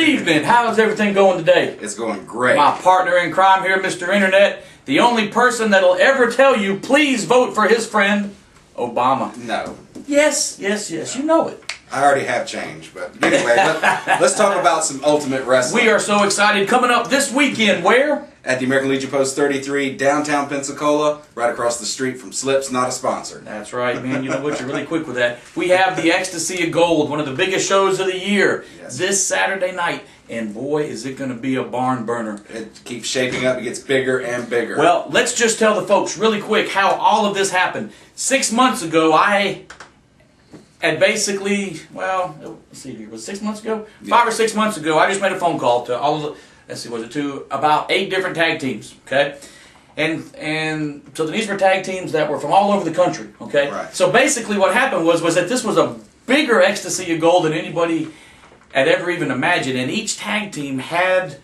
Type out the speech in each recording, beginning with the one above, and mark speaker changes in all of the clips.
Speaker 1: evening. How's everything going today?
Speaker 2: It's going great.
Speaker 1: My partner in crime here, Mr. Internet, the only person that'll ever tell you, please vote for his friend, Obama.
Speaker 2: No.
Speaker 1: Yes, you know it.
Speaker 2: I already have change, but anyway, let's talk about some Ultimate Wrestling.
Speaker 1: We are so excited. Coming up this weekend, where?
Speaker 2: At the American Legion Post 33, downtown Pensacola, right across the street from Slips, not a sponsor.
Speaker 1: That's right, man. You know what? You're really quick with that. We have the Ecstasy of Gold, one of the biggest shows of the year, this Saturday night. And boy, is it going to be a barn burner.
Speaker 2: It keeps shaping up. It gets bigger and bigger.
Speaker 1: Well, let's just tell the folks really quick how all of this happened. 6 months ago, I had basically, well, let's see here, was it 6 months ago? Yeah. 5 or 6 months ago, I just made a phone call to all of the, let's see, was it to about 8 different tag teams, okay? And so these were tag teams that were from all over the country, okay?
Speaker 2: Right.
Speaker 1: So basically what happened was that this was a bigger Ecstasy of Gold than anybody had ever even imagined, and each tag team had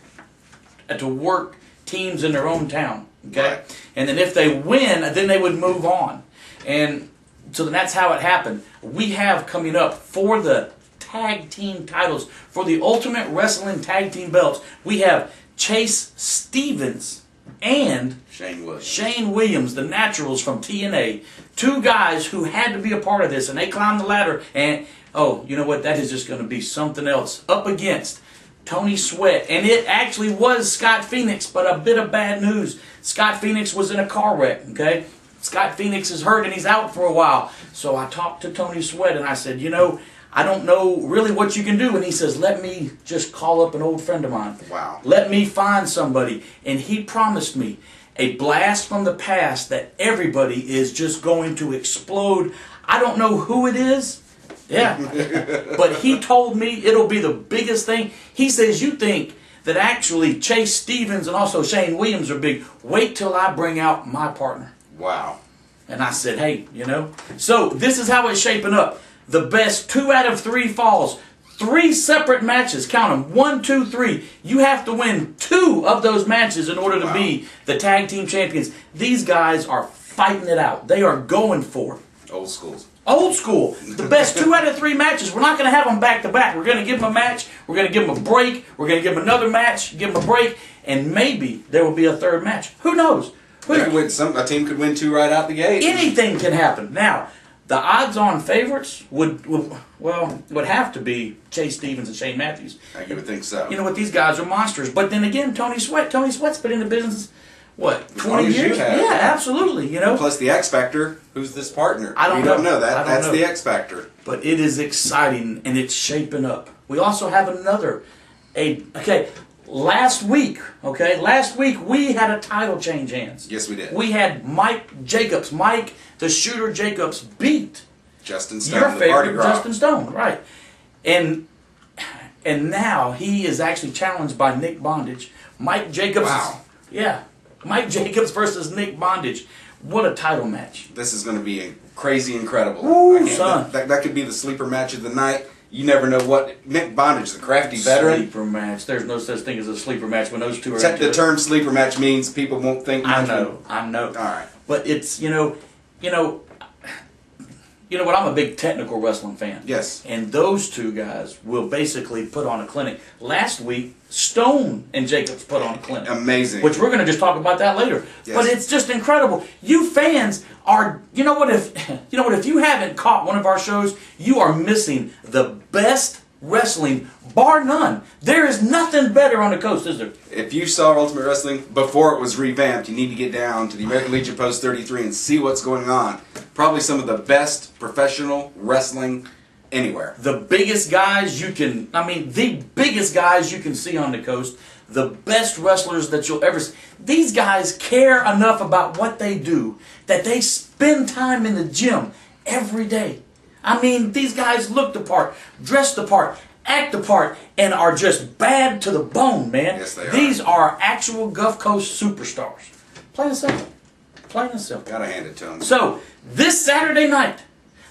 Speaker 1: to work teams in their own town, okay?
Speaker 2: Right.
Speaker 1: And then if they win, then they would move on. And so then that's how it happened. We have coming up for the tag team titles, for the Ultimate Wrestling Tag Team belts, we have Chase Stevens and Shane Williams, the Naturals from TNA. Two guys who had to be a part of this, and they climbed the ladder. And, oh, you know what? That is just going to be something else. Up against Tony Sweat. And it actually was Scott Phoenix, but a bit of bad news. Scott Phoenix was in a car wreck, okay? Scott Phoenix is hurt and he's out for a while. So I talked to Tony Sweat and I said, you know, I don't know really what you can do. And he says, let me just call up an old friend of mine.
Speaker 2: Wow.
Speaker 1: Let me find somebody. And he promised me a blast from the past that everybody is just going to explode. I don't know who it is. Yeah. But he told me it'll be the biggest thing. He says, you think that actually Chase Stevens and also Shane Williams are big. Wait till I bring out my partner.
Speaker 2: Wow.
Speaker 1: And I said, hey, you know. So this is how it's shaping up. The best 2 out of 3 falls. 3 separate matches. Count them. 1, 2, 3. You have to win 2 of those matches in order to be the tag team champions. These guys are fighting it out. They are going for it.
Speaker 2: Old school.
Speaker 1: Old school. The best 2 out of 3 matches. We're not going to have them back to back. We're going to give them a match. We're going to give them a break. We're going to give them another match. Give them a break. And maybe there will be a 3rd match. Who knows?
Speaker 2: A team could win 2 right out the gate.
Speaker 1: Anything can happen. Now, the odds-on favorites would have to be Chase Stevens and Shane Matthews.
Speaker 2: You would think so.
Speaker 1: You know what? These guys are monsters. But then again, Tony Sweat's been in the business, what, 20 years? Yeah, absolutely. You know.
Speaker 2: Plus the X Factor. Who's this partner?
Speaker 1: I don't know.
Speaker 2: That's the X Factor.
Speaker 1: But it is exciting and it's shaping up. We also have last week we had a title change hands.
Speaker 2: Yes, we did.
Speaker 1: We had Mike the Shooter Jacobs beat
Speaker 2: Justin Stone,
Speaker 1: your favorite Justin Stone, right? And now he is actually challenged by Nick Bondage. Mike Jacobs.
Speaker 2: Wow.
Speaker 1: Mike Jacobs versus Nick Bondage. What a title match.
Speaker 2: This is going to be crazy incredible.
Speaker 1: Ooh, son.
Speaker 2: That could be the sleeper match of the night. You never know what Nick Bondage, the crafty veteran.
Speaker 1: Sleeper match. There's no such thing as a sleeper match when those two are.
Speaker 2: The term sleeper match means people won't think.
Speaker 1: I know.
Speaker 2: All right.
Speaker 1: But it's you know what? I'm a big technical wrestling fan.
Speaker 2: Yes.
Speaker 1: And those two guys will basically put on a clinic. Last week, Stone and Jacobs put on a clinic.
Speaker 2: Amazing.
Speaker 1: Which we're going to just talk about that later.
Speaker 2: Yes.
Speaker 1: But it's just incredible. You fans are, if you haven't caught one of our shows, you are missing the best wrestling, bar none. There is nothing better on the coast, is there?
Speaker 2: If you saw Ultimate Wrestling before it was revamped, you need to get down to the American Legion Post 33 and see what's going on. Probably some of the best professional wrestling anywhere.
Speaker 1: The biggest guys the biggest guys you can see on the coast. The best wrestlers that you'll ever see. These guys care enough about what they do that they spend time in the gym every day. I mean, these guys look the part, dress the part, act the part, and are just bad to the bone, man.
Speaker 2: Yes, they are.
Speaker 1: These are actual Gulf Coast superstars. Plain and simple. Plain and simple.
Speaker 2: Gotta hand it to them.
Speaker 1: So, this Saturday night,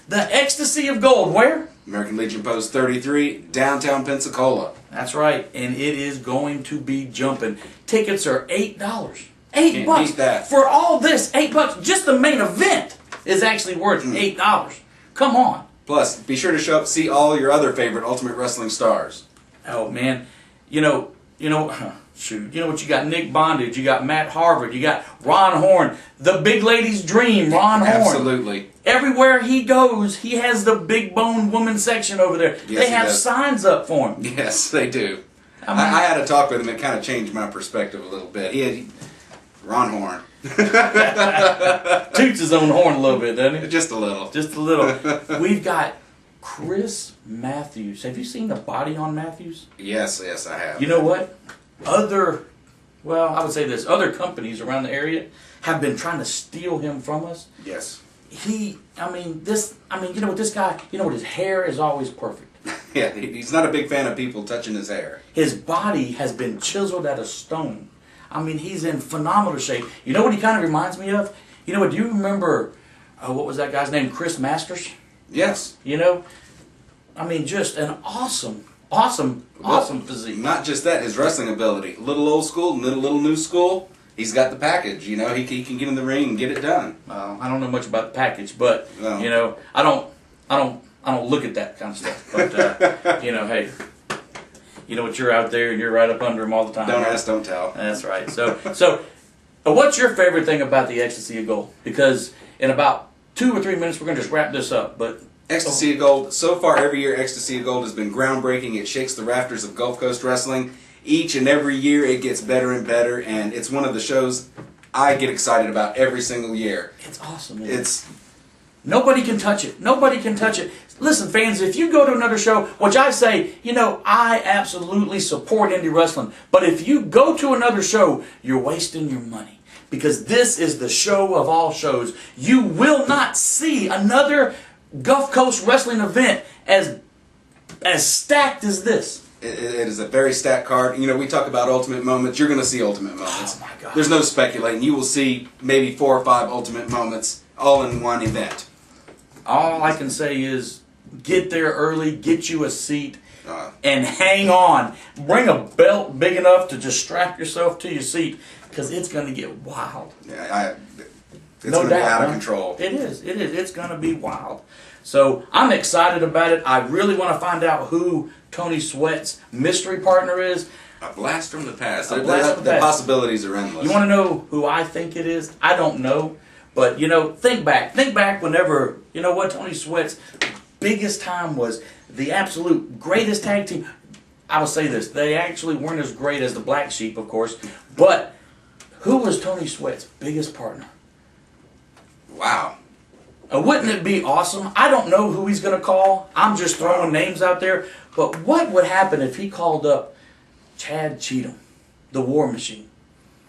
Speaker 1: the Ecstasy of Gold, where?
Speaker 2: American Legion Post 33, downtown Pensacola.
Speaker 1: That's right, and it is going to be jumping. Tickets are $8. $8
Speaker 2: Can't beat that.
Speaker 1: For all this, $8. Just the main event is actually worth $8. Come on.
Speaker 2: Plus, be sure to show up see all your other favorite Ultimate Wrestling stars.
Speaker 1: Oh, man. shoot, you know what, you got Nick Bondage, you got Matt Harvard, you got Ron Horn, the big lady's dream, Ron Horn.
Speaker 2: Absolutely.
Speaker 1: Everywhere he goes, he has the big bone woman section over there.
Speaker 2: Yes,
Speaker 1: they have signs up for him.
Speaker 2: Yes, they do.
Speaker 1: I mean,
Speaker 2: I had a talk with him. It kind of changed my perspective a little bit. He had Ron Horn.
Speaker 1: Toots his own horn a little bit, doesn't he?
Speaker 2: Just a little.
Speaker 1: Just a little. We've got Chris Matthews. Have you seen the body on Matthews?
Speaker 2: Yes, I have.
Speaker 1: You know what? Other companies around the area have been trying to steal him from us.
Speaker 2: Yes.
Speaker 1: You know what, this guy, his hair is always perfect.
Speaker 2: Yeah, he's not a big fan of people touching his hair.
Speaker 1: His body has been chiseled out of stone. I mean, he's in phenomenal shape. You know what he kind of reminds me of? You know what, do you remember, what was that guy's name, Chris Masters?
Speaker 2: Yes.
Speaker 1: You know? I mean, just an awesome physique.
Speaker 2: Not just that, his wrestling ability. Little old school, little new school. He's got the package. You know, he can get in the ring and get it done.
Speaker 1: I don't know much about the package, but I don't look at that kind of stuff. But hey, you know what, you're out there and you're right up under him all the time.
Speaker 2: Don't
Speaker 1: right?
Speaker 2: ask, don't tell.
Speaker 1: That's right. So, what's your favorite thing about the Ecstasy of Gold? Because in about 2 or 3 minutes we're going to just wrap this up. But
Speaker 2: Ecstasy of Gold. So far, every year, Ecstasy of Gold has been groundbreaking. It shakes the rafters of Gulf Coast wrestling. Each and every year, it gets better and better, and it's one of the shows I get excited about every single year.
Speaker 1: It's awesome.
Speaker 3: Nobody can touch it. Nobody can touch it. Listen, fans, if you go to another show, which I say, I absolutely support indie wrestling, but if you go to another show, you're wasting your money. Because this is the show of all shows. You will not see another Gulf Coast wrestling event as stacked as this.
Speaker 2: It is a very stacked card. We talk about ultimate moments. You're going to see ultimate moments.
Speaker 3: Oh my God.
Speaker 2: There's no speculating. You will see maybe 4 or 5 ultimate moments all in one event.
Speaker 1: All I can say is get there early, get you a seat, and hang on. Bring a belt big enough to just strap yourself to your seat, because it's going to get wild.
Speaker 2: Yeah, it's
Speaker 1: No
Speaker 2: going to be
Speaker 1: doubt,
Speaker 2: out of control.
Speaker 1: It is. It's going to be wild. So I'm excited about it. I really want to find out who Tony Sweat's mystery partner is.
Speaker 2: A blast from the past.
Speaker 1: A blast from the
Speaker 2: The
Speaker 1: past.
Speaker 2: possibilities are endless.
Speaker 1: You want to know who I think it is? I don't know. But, think back. Think back whenever, Tony Sweat's biggest time was the absolute greatest tag team. I will say this. They actually weren't as great as the Black Sheep, of course. But who was Tony Sweat's biggest partner?
Speaker 2: Wow.
Speaker 1: Wouldn't it be awesome? I don't know who he's going to call. I'm just throwing names out there. But what would happen if he called up Chad Cheatham, the War Machine?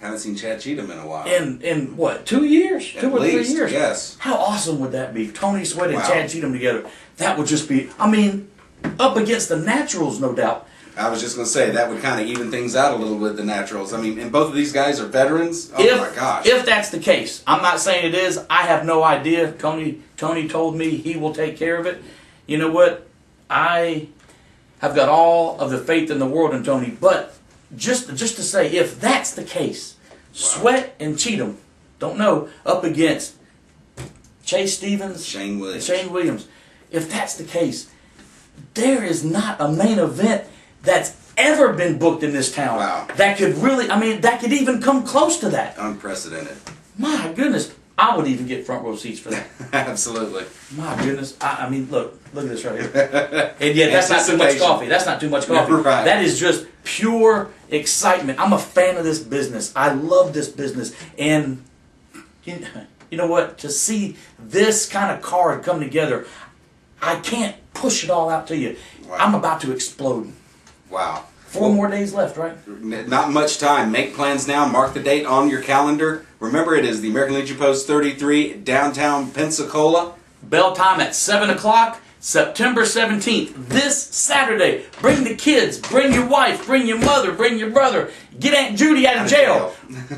Speaker 2: Haven't seen Chad Cheatham in a while.
Speaker 1: In what, 2 years?
Speaker 2: At
Speaker 1: 2 or 3
Speaker 2: least,
Speaker 1: years?
Speaker 2: yes.
Speaker 1: How awesome would that be? Tony Sweat and
Speaker 2: Wow.
Speaker 1: Chad Cheatham together. That would just be, up against the Naturals, no doubt.
Speaker 2: I was just going to say, that would kind of even things out a little with the Naturals. And both of these guys are veterans. Oh my gosh.
Speaker 1: If that's the case, I'm not saying it is. I have no idea. Tony told me he will take care of it. You know what? I have got all of the faith in the world in Tony. But just to say, if that's the case, Sweat and Cheatham, don't know, up against Chase Stevens,
Speaker 2: Shane Williams.
Speaker 1: and Shane Williams. If that's the case, there is not a main event that's ever been booked in this town that could really, that could even come close to that.
Speaker 2: Unprecedented.
Speaker 1: My goodness, I would even get front row seats for that.
Speaker 2: Absolutely.
Speaker 1: My goodness, look at this right here. And yet, that's not too much coffee. That's not too much coffee.
Speaker 2: Right.
Speaker 1: That is just pure excitement. I'm a fan of this business. I love this business. And you know what? To see this kind of card come together, I can't push it all out to you.
Speaker 2: Wow.
Speaker 1: I'm about to explode.
Speaker 2: Wow.
Speaker 1: 4 more days left, right?
Speaker 2: Not much time. Make plans now. Mark the date on your calendar. Remember, it is the American Legion Post 33, downtown Pensacola.
Speaker 1: Bell time at 7 o'clock, September 17th. This Saturday. Bring the kids, bring your wife, bring your mother, bring your brother. Get Aunt Judy out of jail.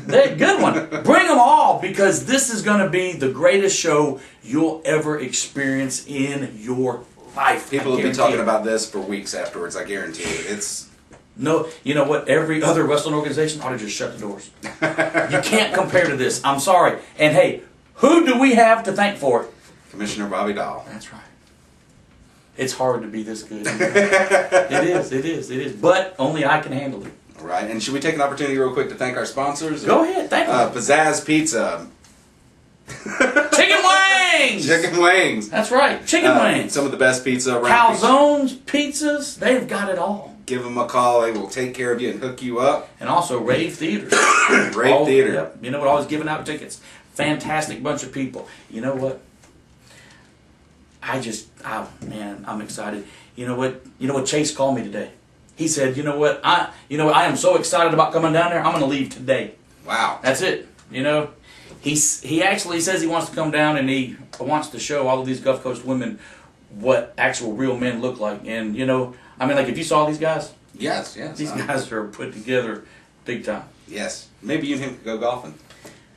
Speaker 1: Good one. Bring them all, because this is going to be the greatest show you'll ever experience in your life.
Speaker 2: People will be talking about this for weeks afterwards, I guarantee you.
Speaker 1: No, you know what? Every other wrestling organization ought to just shut the doors. You can't compare to this. I'm sorry. And hey, who do we have to thank for it?
Speaker 2: Commissioner Bobby Dahl.
Speaker 1: That's right.
Speaker 3: It's hard to be this good. It is. But only I can handle it.
Speaker 2: All right, and should we take an opportunity real quick to thank our sponsors?
Speaker 3: Go ahead, thank you.
Speaker 2: Pizzazz Pizza.
Speaker 3: Chicken wings!
Speaker 2: Chicken wings.
Speaker 3: That's right, chicken wings.
Speaker 2: Some of the best pizza around.
Speaker 3: Calzones, pizzas, they've got it all.
Speaker 2: Give them a call. They will take care of you and hook you up.
Speaker 3: And also Rave Theaters.
Speaker 2: Rave Theater.
Speaker 3: Yep. You know what? Always giving out tickets. Fantastic bunch of people. You know what? Man, I'm excited. You know what? Chase called me today. He said, you know what? I am so excited about coming down there. I'm going to leave today.
Speaker 2: Wow.
Speaker 3: That's it. You know, he actually says he wants to come down and he wants to show all of these Gulf Coast women what actual real men look like. And you know, I mean, like if you saw these guys,
Speaker 2: Yes.
Speaker 3: these guys are put together big time.
Speaker 2: Yes. Maybe you and him could go golfing.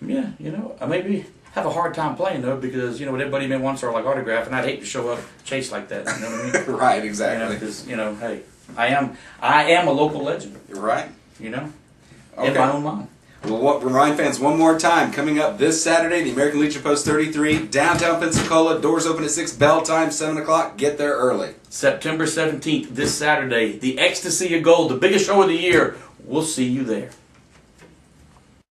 Speaker 3: Yeah, you know, I maybe have a hard time playing though because you know what everybody may wants are like autograph, and I'd hate to show up Chase like that. You know what I mean?
Speaker 2: Right. Exactly.
Speaker 3: Because hey, I am a local legend.
Speaker 2: You're right.
Speaker 3: You know,
Speaker 2: Okay.
Speaker 3: in my own mind.
Speaker 2: Well, remind fans one more time, coming up this Saturday, the American Legion Post 33, downtown Pensacola, doors open at 6, bell time 7 o'clock, get there early.
Speaker 3: September 17th, this Saturday, the Ecstasy of Gold, the biggest show of the year. We'll see you there.